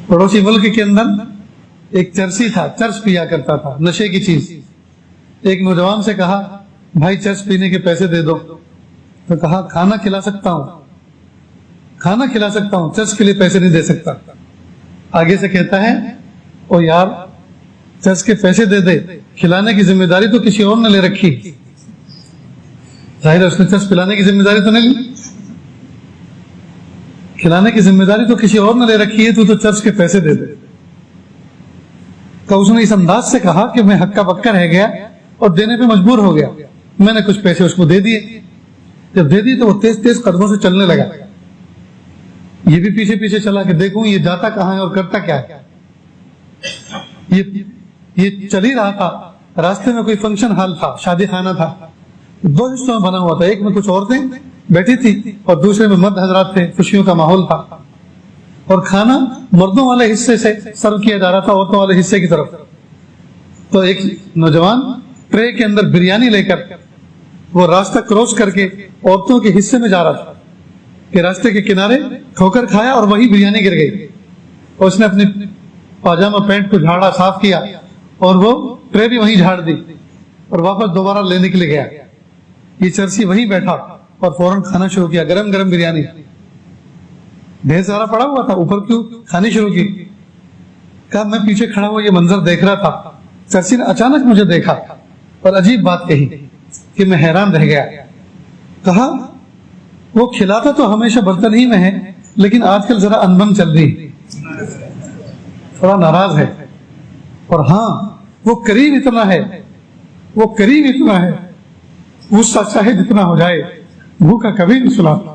पड़ोसी मुल्क के अंदर एक चरसी था, चर्स पिया करता था, नशे की चीज। एक नौजवान से कहा, भाई चर्स पीने के पैसे दे दो। तो कहा, खाना खिला सकता हूं, खाना खिला सकता हूं, चर्स के लिए पैसे नहीं दे सकता। आगे से कहता है, ओ यार चर्स के पैसे दे दे, खिलाने की जिम्मेदारी तो किसी और ने ले रखी। जाहिर है उसने चर्स पिलाने की जिम्मेदारी तो नहीं ली, खिलाने की जिम्मेदारी तो किसी और ने ले रखी है, तू तो चर्च के पैसे दे दे। तो उसने इस अंदाज से कहा कि मैं हक्का बक्का रह गया और देने पे मजबूर हो गया। मैंने कुछ पैसे उसको दे दिए। जब दे दिए तो वो तेज तेज कदमों से चलने लगा। ये भी पीछे पीछे चला कि देखूं ये जाता कहां है और करता क्या है। ये चल ही रहा था, रास्ते में कोई फंक्शन हॉल था, शादी खाना था, दो हिस्सों में बना हुआ था। एक में कुछ औरतें बैठी थी और दूसरे में मर्द हजरात थे, खुशियों का माहौल था। और खाना मर्दों वाले हिस्से से सर्व किया जा रहा था औरतों वाले हिस्से की तरफ। तो एक नौजवान ट्रे के अंदर बिरयानी लेकर वो रास्ता क्रॉस करके औरतों के हिस्से में जा रहा था कि रास्ते के किनारे ठोकर खाया और वही बिरयानी गिर गई। और उसने अपने पाजामा पैंट को झाड़ा, साफ किया और वो ट्रे भी वहीं झाड़ दी और वापस दोबारा लेने के लिए गया। ये चर्सी वहीं बैठा और फौरन खाना शुरू किया, गरम गरम बिरयानी ढेर सारा पड़ा हुआ था, ऊपर क्यों खानी शुरू की। कहा, मैं पीछे खड़ा हुआ ये मंजर देख रहा था, चर्सी ने अचानक मुझे देखा और अजीब बात कही कि मैं हैरान रह गया। कहा, वो खिलाता तो हमेशा बर्तन ही में है, लेकिन आजकल जरा अनबन चल रही, थोड़ा नाराज है। और हाँ, वो करीब इतना है, वो करीब इतना है, गुस्सा चाहे जितना हो जाए भूखा कभी नहीं सुलाता।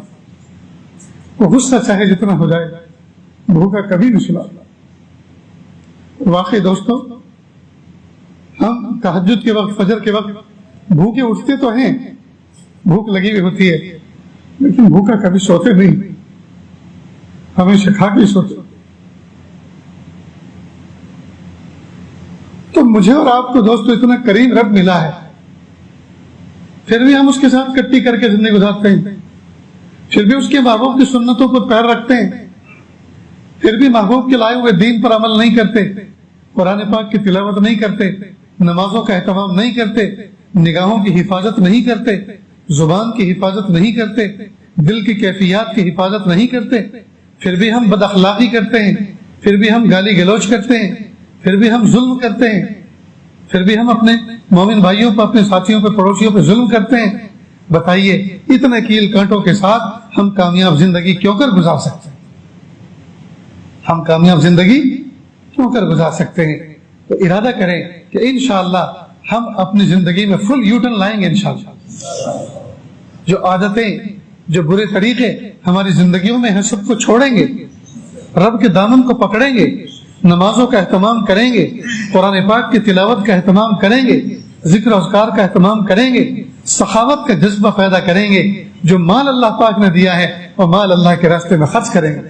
वो गुस्सा चाहे जितना हो जाए भूखा कभी नहीं सुलाता। वाकई दोस्तों, हम तहज्जुद के वक्त, फजर के वक्त भूखे उठते तो हैं, भूख लगी हुई होती है, लेकिन भूखा कभी सोते नहीं, हमेशा खा के सोते। तो मुझे और आपको दोस्तों इतना करीम रब मिला है, फिर भी हम उसके साथ कट्टी करके जिंदगी गुजारते हैं, फिर भी उसके महबूब की सुन्नतों पर पैर रखते हैं, फिर भी महबूब के लाए हुए दीन पर अमल नहीं करते, कुरान पाक की तिलावत नहीं करते, नमाजों का एहतमाम नहीं करते, निगाहों की हिफाजत नहीं करते, जुबान की हिफाजत नहीं करते, दिल की कैफियत की हिफाजत नहीं करते, फिर भी हम बदअखलाकी करते हैं, फिर भी हम गाली गलौज करते हैं, फिर भी हम जुल्म करते हैं, फिर भी हम अपने मोमिन भाइयों पर, अपने साथियों पर, पड़ोसियों पर जुल्म करते हैं। बताइए, इतने कील कांटों के साथ हम कामयाब जिंदगी क्यों कर गुजार सकते हैं? हम कामयाब जिंदगी क्यों कर गुजार सकते हैं? तो इरादा करें कि इंशाअल्लाह हम अपनी जिंदगी में फुल यूटर्न लाएंगे इंशाअल्लाह। जो आदतें, जो बुरे तरीके हमारी जिंदगियों में हैं, सबको छोड़ेंगे, रब के दामन को पकड़ेंगे, नमाजों का एहतमाम करेंगे, कुरान पाक की तिलावत का एहतमाम करेंगे, जिक्र अस्कार का एहतमाम करेंगे, सखावत का जज्बा पैदा करेंगे, जो माल अल्लाह पाक ने दिया है और माल अल्लाह के रास्ते में खर्च करेंगे।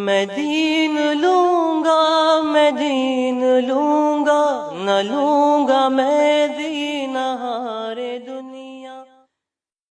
मैं दीन लूंगा, मैं दीन लूंगा, न लूंगा मैं